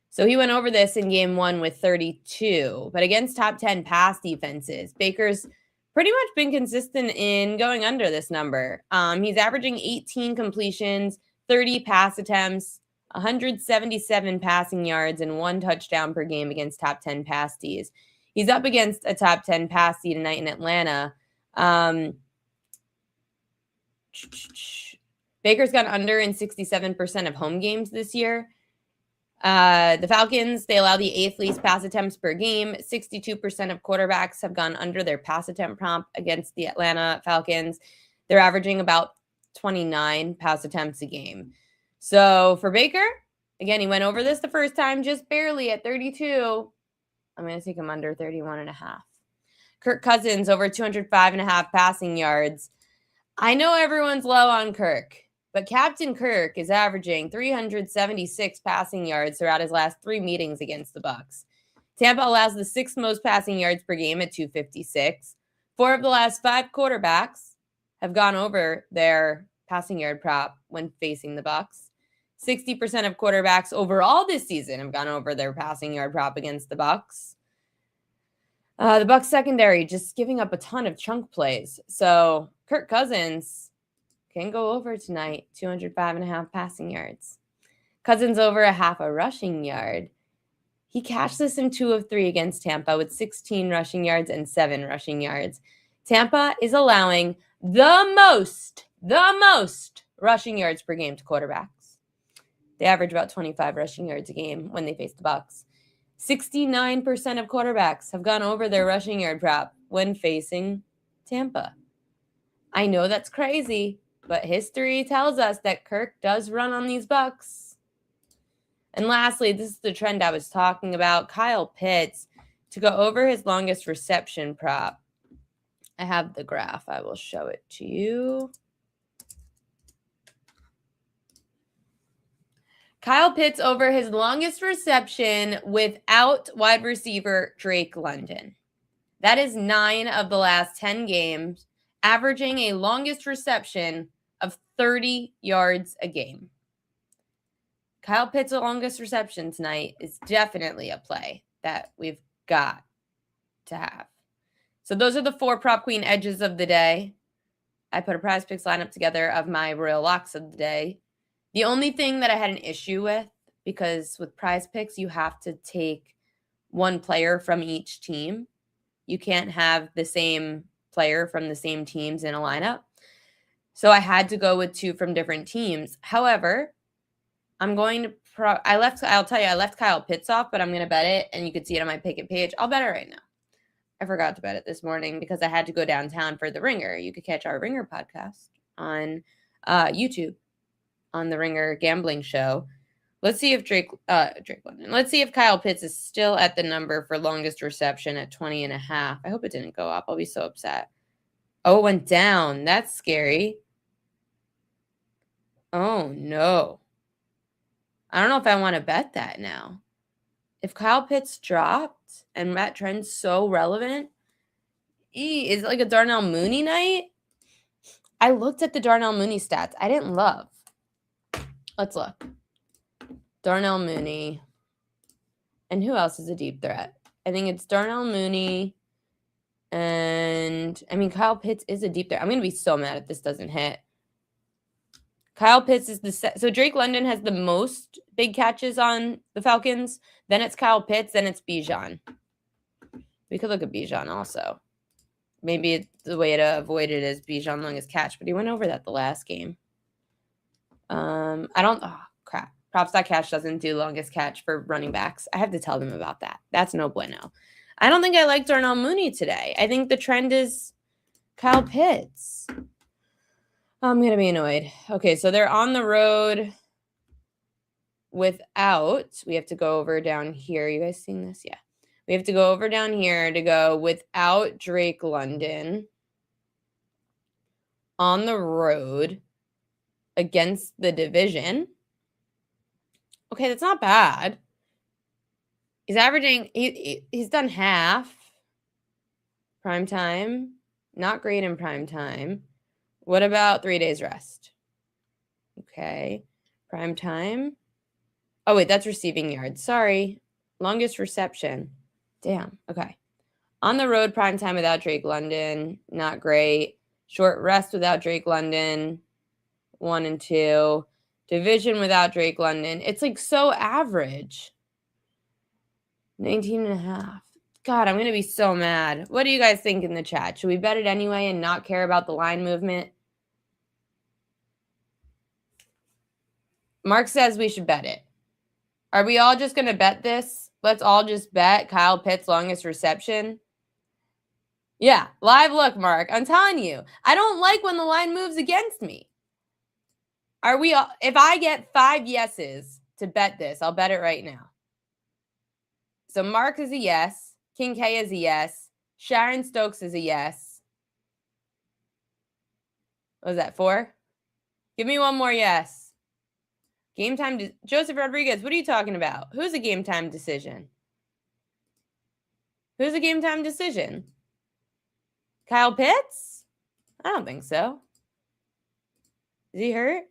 So he went over this in game 1 with 32. But against top 10 pass defenses, Baker's pretty much been consistent in going under this number. He's averaging 18 completions, 30 pass attempts, 177 passing yards, and 1 touchdown per game against top 10 pass Ds. He's up against a top 10 pass D tonight in Atlanta. Baker's gone under in 67% of home games this year. The Falcons, they allow the 8th least pass attempts per game. 62% of quarterbacks have gone under their pass attempt prompt against the Atlanta Falcons. They're averaging about 29 pass attempts a game. So for Baker, again, he went over this the first time, just barely at 32. I'm going to take him under 31.5. Kirk Cousins over 205.5 passing yards. I know everyone's low on Kirk, but Captain Kirk is averaging 376 passing yards throughout his last 3 meetings against the Bucs. Tampa allows the 6th most passing yards per game at 256. 4 of the last 5 quarterbacks have gone over their passing yard prop when facing the Bucs. 60% of quarterbacks overall this season have gone over their passing yard prop against the Bucs. The Bucs secondary just giving up a ton of chunk plays. So Kirk Cousins can go over tonight, 205.5 passing yards. Cousins over a half a rushing yard. He cashed this in 2 of 3 against Tampa with 16 rushing yards and 7 rushing yards. Tampa is allowing the most rushing yards per game to quarterbacks. They average about 25 rushing yards a game when they face the Bucs. 69% of quarterbacks have gone over their rushing yard prop when facing Tampa. I know that's crazy, but history tells us that Kirk does run on these Bucs. And lastly, this is the trend I was talking about. Kyle Pitts to go over his longest reception prop. I have the graph. I will show it to you. Kyle Pitts over his longest reception without wide receiver Drake London. That is 9 of the last 10 games, averaging a longest reception of 30 yards a game. Kyle Pitts' longest reception tonight is definitely a play that we've got to have. So those are the 4 prop queen edges of the day. I put a prize picks lineup together of my royal locks of the day. The only thing that I had an issue with, because with prize picks, you have to take one player from each team. You can't have the same player from the same teams in a lineup. So I had to go with 2 from different teams. However, I'm going to I'll tell you, I left Kyle Pitts off, but I'm going to bet it, and you can see it on my pick it page. I'll bet it right now. I forgot to bet it this morning because I had to go downtown for the Ringer. You could catch our Ringer podcast on YouTube on the Ringer gambling show. Let's see if Drake London. Let's see if Kyle Pitts is still at the number for longest reception at 20.5. I hope it didn't go up. I'll be so upset. Oh, it went down. That's scary. Oh, no. I don't know if I want to bet that now. If Kyle Pitts dropped and that trend's so relevant, is it like a Darnell Mooney night? I looked at the Darnell Mooney stats. I didn't love. Let's look. Darnell Mooney. And who else is a deep threat? I think it's Darnell Mooney. And, I mean, Kyle Pitts is a deep threat. I'm going to be so mad if this doesn't hit. Kyle Pitts is so Drake London has the most big catches on the Falcons. Then it's Kyle Pitts. Then it's Bijan. We could look at Bijan also. Maybe the way to avoid it is Bijan longest catch, but he went over that the last game. Crap. Props.cash doesn't do longest catch for running backs. I have to tell them about that. That's no bueno. I don't think I like Darnell Mooney today. I think the trend is Kyle Pitts. I'm going to be annoyed. Okay, so they're on the road without. We have to go over down here. You guys seeing this? Yeah. We have to go over down here to go without Drake London on the road against the division. Okay, that's not bad. He's averaging, he's done half prime time. Not great in prime time. What about 3 days rest? Okay. Prime time. Oh, wait, that's receiving yards. Sorry. Longest reception. Damn. Okay. On the road, prime time without Drake London. Not great. Short rest without Drake London. 1 and 2. Division without Drake London. It's like so average. 19.5. God, I'm going to be so mad. What do you guys think in the chat? Should we bet it anyway and not care about the line movement? Mark says we should bet it. Are we all just going to bet this? Let's all just bet Kyle Pitts' longest reception. Yeah, live look, Mark. I'm telling you, I don't like when the line moves against me. Are we all, if I get 5 yeses to bet this, I'll bet it right now. So Mark is a yes. King K is a yes. Sharon Stokes is a yes. What was that, 4? Give me one more yes. Game time. Joseph Rodriguez, what are you talking about? Who's a game time decision? Who's a game time decision? Kyle Pitts? I don't think so. Is he hurt?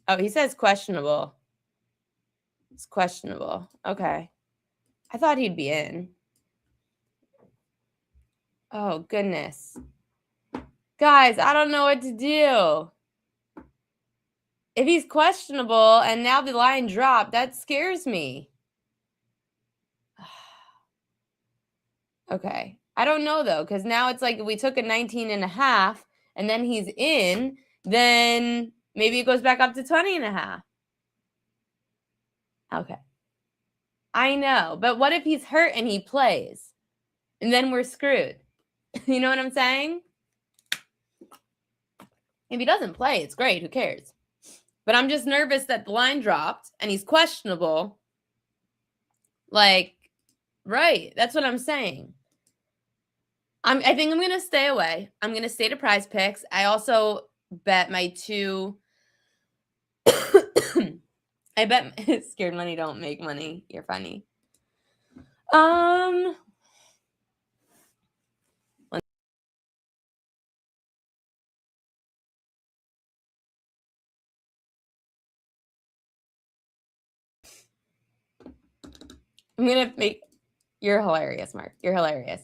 Oh, he says questionable. It's questionable. Okay. I thought he'd be in. Oh, goodness. Guys, I don't know what to do. If he's questionable and now the line dropped, that scares me. Okay. I don't know, though, because now it's like if we took a 19.5 and then he's in, then maybe it goes back up to 20.5. Okay. I know. But what if he's hurt and he plays? And then we're screwed. You know what I'm saying? If he doesn't play, it's great. Who cares? But I'm just nervous that the line dropped and he's questionable. Like, right. That's what I'm saying. I think I'm going to stay away. I'm going to stay to Prize Picks. I also bet my 2. I bet scared money don't make money. You're funny. I'm going to make... You're hilarious, Mark. You're hilarious.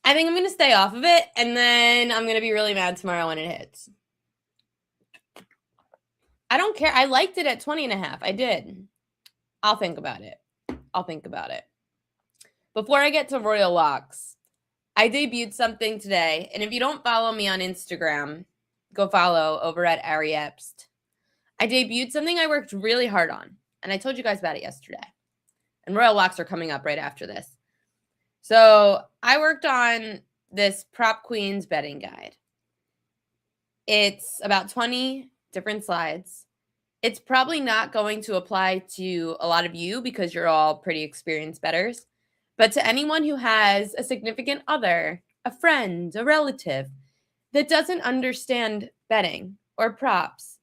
I think I'm going to stay off of it, and then I'm going to be really mad tomorrow when it hits. I don't care. I liked it at 20.5. I did. I'll think about it. Before I get to Royal Locks, I debuted something today, and if you don't follow me on Instagram, go follow over at Ari Epst. I debuted something I worked really hard on, and I told you guys about it yesterday. And Royal Locks are coming up right after this. So I worked on this Prop Queens betting guide. It's about 20 different slides. It's probably not going to apply to a lot of you because you're all pretty experienced bettors. But to anyone who has a significant other, a friend, a relative that doesn't understand betting or props,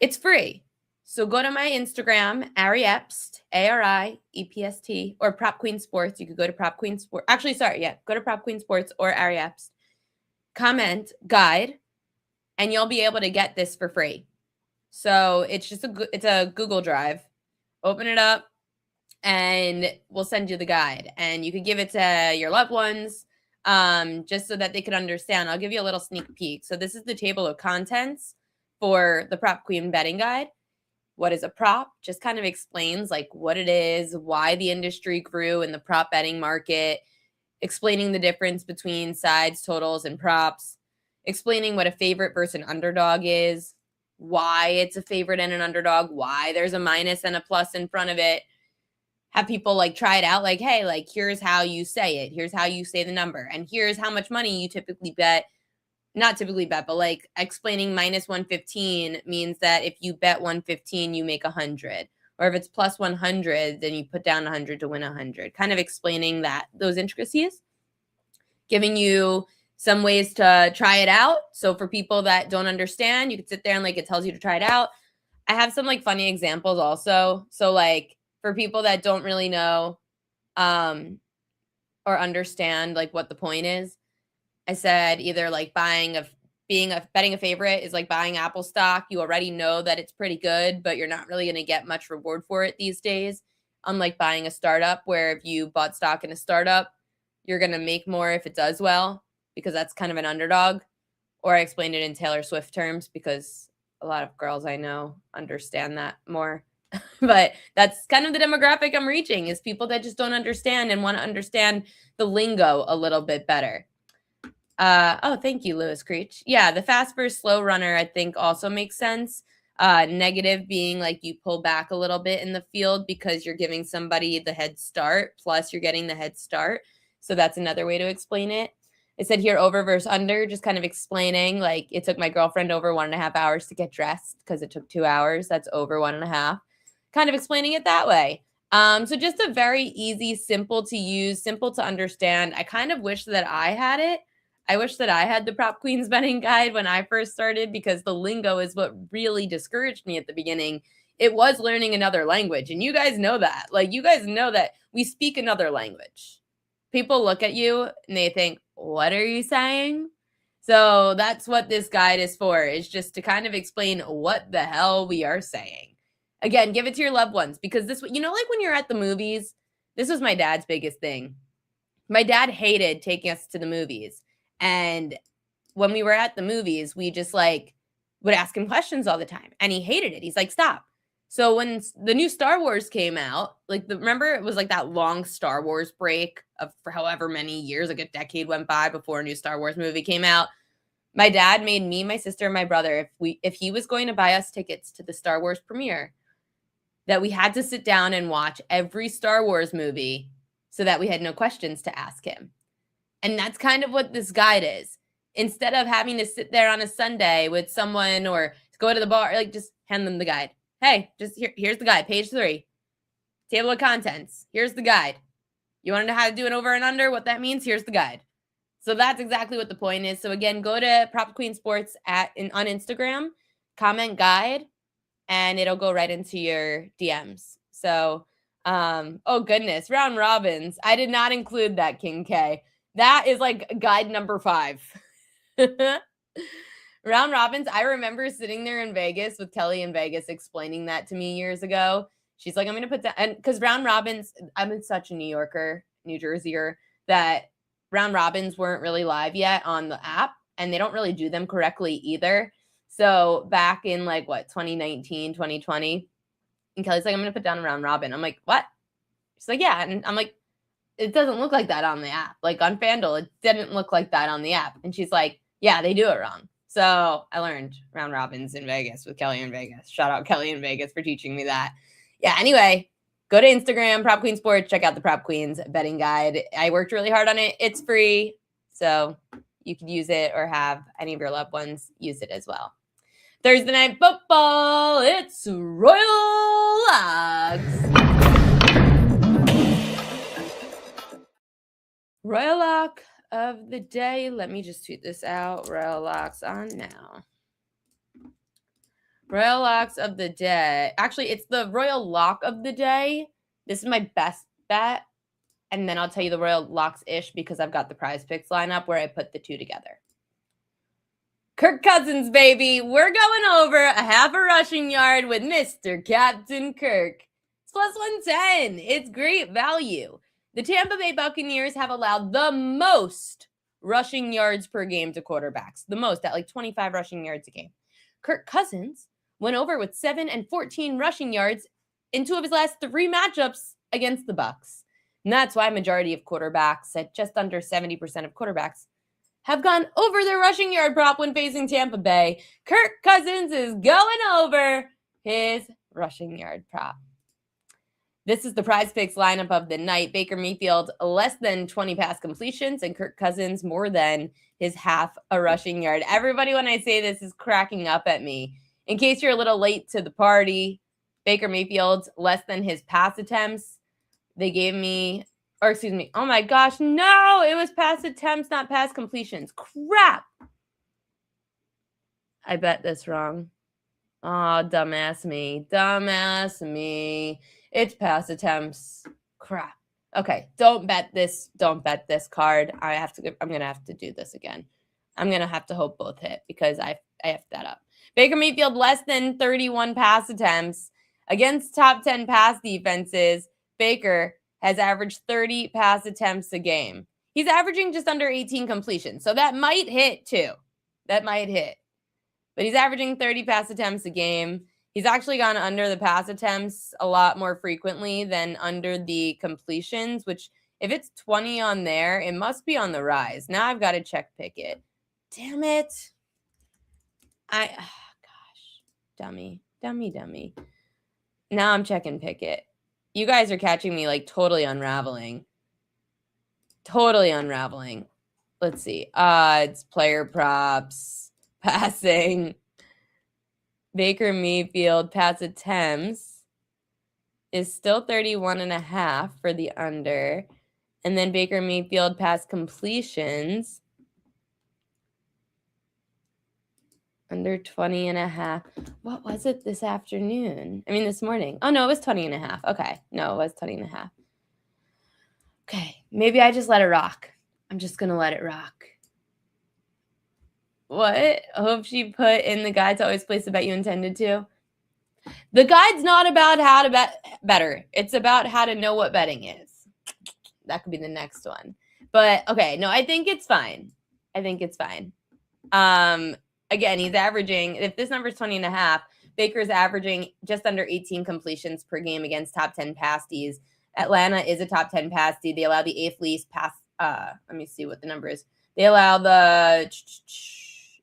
it's free. So go to my Instagram, Ari Epst, ARIEPST, or Prop Queen Sports. You could go to Prop Queen Sports. Actually, sorry, yeah. Go to Prop Queen Sports or Ari Epst. Comment, guide, and you'll be able to get this for free. So it's just it's a Google Drive. Open it up, and we'll send you the guide. And you can give it to your loved ones just so that they can understand. I'll give you a little sneak peek. So this is the table of contents for the Prop Queen betting guide. What is a prop? Just kind of explains like what it is, why the industry grew in the prop betting market, explaining the difference between sides, totals, and props, explaining what a favorite versus an underdog is, why it's a favorite and an underdog, why there's a minus and a plus in front of it. Have people like try it out, like, hey, like here's how you say it. Here's how you say the number. And here's how much money you typically bet. Not typically bet, but like explaining minus 115 means that if you bet 115, you make 100. Or if it's plus 100, then you put down 100 to win 100. Kind of explaining those intricacies, giving you some ways to try it out. So for people that don't understand, you can sit there and like it tells you to try it out. I have some like funny examples also. So like for people that don't really know or understand like what the point is, I said either like betting a favorite is like buying Apple stock. You already know that it's pretty good, but you're not really going to get much reward for it these days. Unlike buying a startup, where if you bought stock in a startup, you're going to make more if it does well, because that's kind of an underdog. Or I explained it in Taylor Swift terms because a lot of girls I know understand that more. But that's kind of the demographic I'm reaching, is people that just don't understand and want to understand the lingo a little bit better. Thank you, Lewis Creech. Yeah, the fast versus slow runner, I think, also makes sense. Negative being like you pull back a little bit in the field because you're giving somebody the head start, plus you're getting the head start. So that's another way to explain it. It said here over versus under, just kind of explaining like it took my girlfriend over 1.5 hours to get dressed because it took 2 hours. That's over 1.5. Kind of explaining it that way. So just a very easy, simple to use, simple to understand. I kind of wish that I had it. I wish that I had the Prop Queens betting guide when I first started because the lingo is what really discouraged me at the beginning. It was learning another language. And you guys know that. Like, you guys know that we speak another language. People look at you and they think, what are you saying? So that's what this guide is for, is just to kind of explain what the hell we are saying. Again, give it to your loved ones because this, like when you're at the movies, this was my dad's biggest thing. My dad hated taking us to the movies. And when we were at the movies, we just would ask him questions all the time. And he hated it. He's like, stop. So when the new Star Wars came out, remember it was like that long Star Wars break for however many years, like a decade went by before a new Star Wars movie came out. My dad made me, my sister, and my brother, if he was going to buy us tickets to the Star Wars premiere, that we had to sit down and watch every Star Wars movie so that we had no questions to ask him. And that's kind of what this guide is. Instead of having to sit there on a Sunday with someone or go to the bar, just hand them the guide. Hey, just here's the guide, page 3. Table of contents. Here's the guide. You want to know how to do an over and under? What that means? Here's the guide. So that's exactly what the point is. So again, go to Prop Queen Sports on Instagram, comment guide, and it'll go right into your DMs. So, oh goodness, round robins. I did not include that, King K. That is guide number 5. Round robins. I remember sitting there in Vegas with Kelly in Vegas explaining that to me years ago. She's like, I'm going to put that, and because round robins, I'm such a New Yorker, New Jerseyer, that round robins weren't really live yet on the app, and they don't really do them correctly either. So back in 2019, 2020, and Kelly's like, I'm going to put down a round robin. I'm like, what? She's like, yeah. And I'm like, it doesn't look like that on the app. Like on FanDuel, it didn't look like that on the app. And she's like, yeah, they do it wrong. So I learned round robins in Vegas with Kelly in Vegas. Shout out Kelly in Vegas for teaching me that. Yeah, anyway, go to Instagram, Prop Queen Sports, check out the Prop Queens betting guide. I worked really hard on it. It's free. So you could use it or have any of your loved ones use it as well. Thursday Night Football, it's Royal Locks. Royal Lock of the day. Let me just tweet this out. Royal Locks on now. Royal Locks of the day. Actually, it's the Royal Lock of the day. This is my best bet. And then I'll tell you the Royal Locks-ish because I've got the prize picks lineup where I put the two together. Kirk Cousins, baby. We're going over a half a rushing yard with Mr. Captain Kirk. It's plus 110. It's great value. The Tampa Bay Buccaneers have allowed the most rushing yards per game to quarterbacks. The most, at 25 rushing yards a game. Kirk Cousins went over with 7 and 14 rushing yards in 2 of his last 3 matchups against the Bucs. And that's why a majority of quarterbacks, at just under 70% of quarterbacks, have gone over their rushing yard prop when facing Tampa Bay. Kirk Cousins is going over his rushing yard prop. This is the prize picks lineup of the night. Baker Mayfield, less than 20 pass completions, and Kirk Cousins, more than his half a rushing yard. Everybody, when I say this, is cracking up at me. In case you're a little late to the party, Baker Mayfield, less than his pass attempts. They gave me, oh my gosh, no, it was pass attempts, not pass completions. Crap. I bet this wrong. Oh, dumbass me. It's pass attempts. Crap. Okay, don't bet this card. I'm going to have to do this again. I'm going to have to hope both hit because I effed that up. Baker Mayfield, less than 31 pass attempts against top 10 pass defenses. Baker has averaged 30 pass attempts a game. He's averaging just under 18 completions, so that might hit too. But he's averaging 30 pass attempts a game. He's actually gone under the pass attempts a lot more frequently than under the completions, which If it's 20 on there, it must be on the rise. Now I've got to check Pickett. Damn it. Gosh. Dummy. Now I'm checking Pickett. You guys are catching me like totally unraveling. Let's see. Odds, player props, passing. Baker Mayfield pass attempts is still 31.5 for the under. And then Baker Mayfield pass completions under 20.5. What was it this afternoon? I mean, this morning. Oh, no, it was 20.5. Okay. No, it was 20.5. Okay. Maybe I just let it rock. I'm just going to let it rock. What? I hope she put in the guide to always place the bet you intended to. The guide's not about how to bet better. It's about how to know what betting is. That could be the next one. But, okay. No, I think it's fine. Again, he's averaging, if this number is 20.5, Baker's averaging just under 18 completions per game against top 10 pass Ds. Atlanta is a top 10 pass D. They allow the 8th least pass. Let me see what the number is. They allow the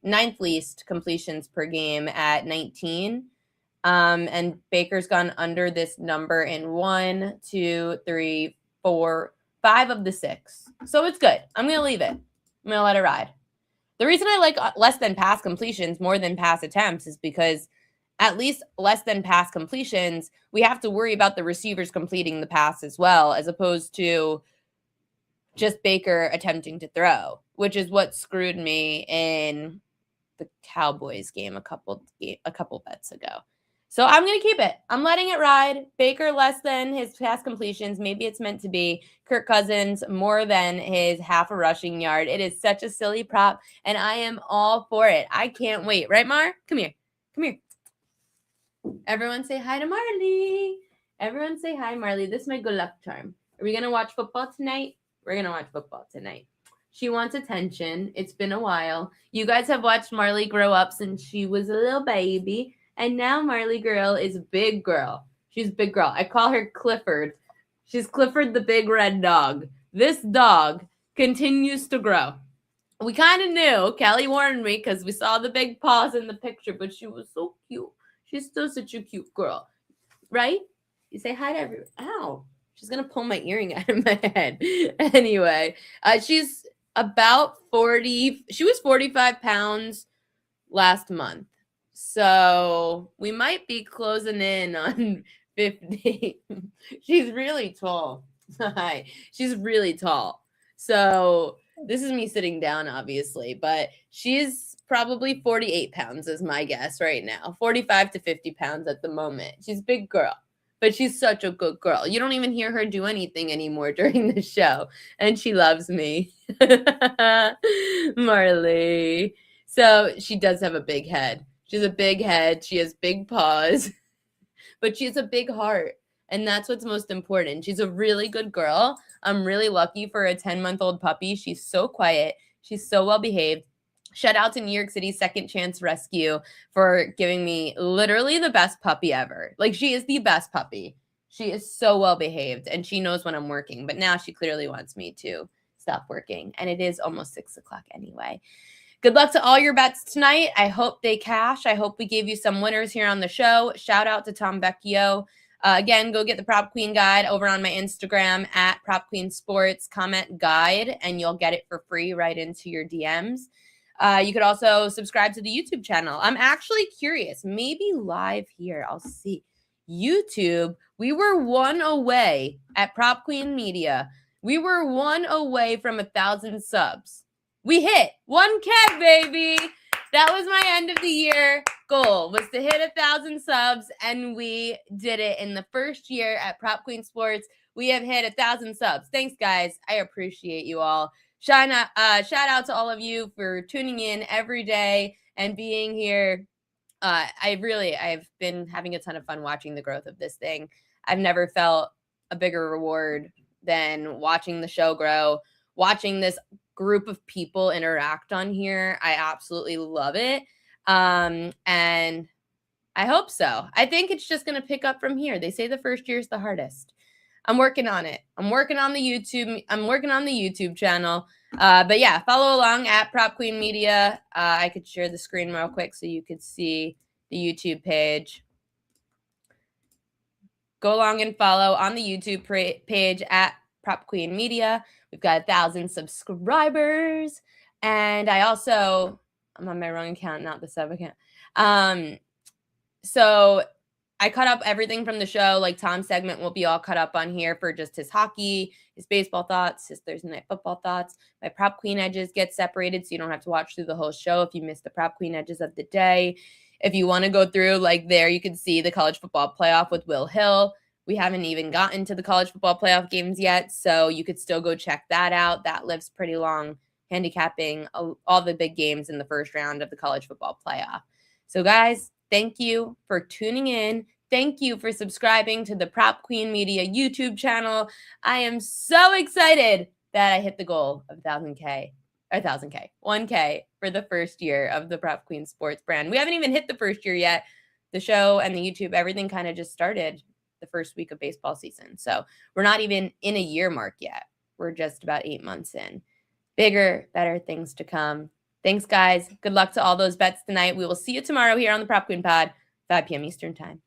9th least completions per game at 19. And Baker's gone under this number in 1, 2, 3, 4, 5 of the 6. So it's good. I'm going to leave it. I'm going to let it ride. The reason I like less than pass completions more than pass attempts is because at least less than pass completions, we have to worry about the receivers completing the pass as well, as opposed to just Baker attempting to throw, which is what screwed me in the Cowboys game a couple bets ago. So I'm going to keep it. I'm letting it ride. Baker less than his pass completions. Maybe it's meant to be. Kirk Cousins more than his half a rushing yard. It is such a silly prop, and I am all for it. I can't wait. Right, Mar? Come here. Everyone say hi to Marley. Everyone say hi, Marley. This is my good luck charm. Are we going to watch football tonight? We're going to watch football tonight. She wants attention. It's been a while. You guys have watched Marley grow up since she was a little baby. And now Marley girl is a big girl. She's a big girl. I call her Clifford. She's Clifford the big red dog. This dog continues to grow. We kind of knew. Kelly warned me because we saw the big paws in the picture, but she was so cute. She's still such a cute girl. Right? You say hi to everyone. Ow. She's going to pull my earring out of my head. Anyway, she's about 40. She was 45 pounds last month. So we might be closing in on 50. She's really tall. She's really tall. So this is me sitting down, obviously, but she's probably 48 pounds is my guess right now. 45 to 50 pounds at the moment. She's a big girl, but she's such a good girl. You don't even hear her do anything anymore during the show, and she loves me. Marley. So she does have a big head. She has a big head. She has big paws, but she has a big heart. And that's what's most important. She's a really good girl. I'm really lucky for a 10-month-old puppy. She's so quiet. She's so well behaved. Shout out to New York City Second Chance Rescue for giving me literally the best puppy ever. Like, she is the best puppy. She is so well behaved, and she knows when I'm working. But now she clearly wants me to stop working. And it is almost 6 o'clock anyway. Good luck to all your bets tonight. I hope they cash. I hope we gave you some winners here on the show. Shout out to Tom Vecchio. Again, go get the Prop Queen guide over on my Instagram at Prop Queen Sports. Comment guide, and you'll get it for free right into your DMs. You could also subscribe to the YouTube channel. I'm actually curious. Maybe live here. I'll see. YouTube, we were 1 away at Prop Queen Media. We were 1 away from 1,000 subs. We hit 1K, baby. That was my end of the year goal, was to hit 1,000 subs, and we did it in the first year at Prop Queen Sports. We have hit 1,000 subs. Thanks, guys. I appreciate you all. Shout out to all of you for tuning in every day and being here. I've been having a ton of fun watching the growth of this thing. I've never felt a bigger reward than watching the show grow, watching this group of people interact on here. I absolutely love it. And I hope so. I think it's just going to pick up from here. They say the first year is the hardest. I'm working on it. I'm working on the YouTube channel. But yeah, follow along at Prop Queen Media. I could share the screen real quick so you could see the YouTube page. Go along and follow on the YouTube page at Prop Queen Media. We've got 1,000 subscribers. And I'm on my wrong account, not the sub account. So I cut up everything from the show. Like Tom's segment will be all cut up on here for just his hockey, his baseball thoughts, his Thursday night football thoughts. My Prop Queen edges get separated so you don't have to watch through the whole show if you missed the Prop Queen edges of the day. If you want to go through, like there, you can see the college football playoff with Will Hill. We haven't even gotten to the college football playoff games yet, so you could still go check that out. That lives pretty long, handicapping all the big games in the first round of the college football playoff. So guys, thank you for tuning in. Thank you for subscribing to the Prop Queen Media YouTube channel. I am so excited that I hit the goal of 1,000K for the first year of the Prop Queen Sports brand. We haven't even hit the first year yet. The show and the YouTube, everything kind of just started the first week of baseball season. So we're not even in a year mark yet. We're just about 8 months in. Bigger, better things to come. Thanks, guys. Good luck to all those bets tonight. We will see you tomorrow here on the Prop Queen Pod, 5 p.m. Eastern Time.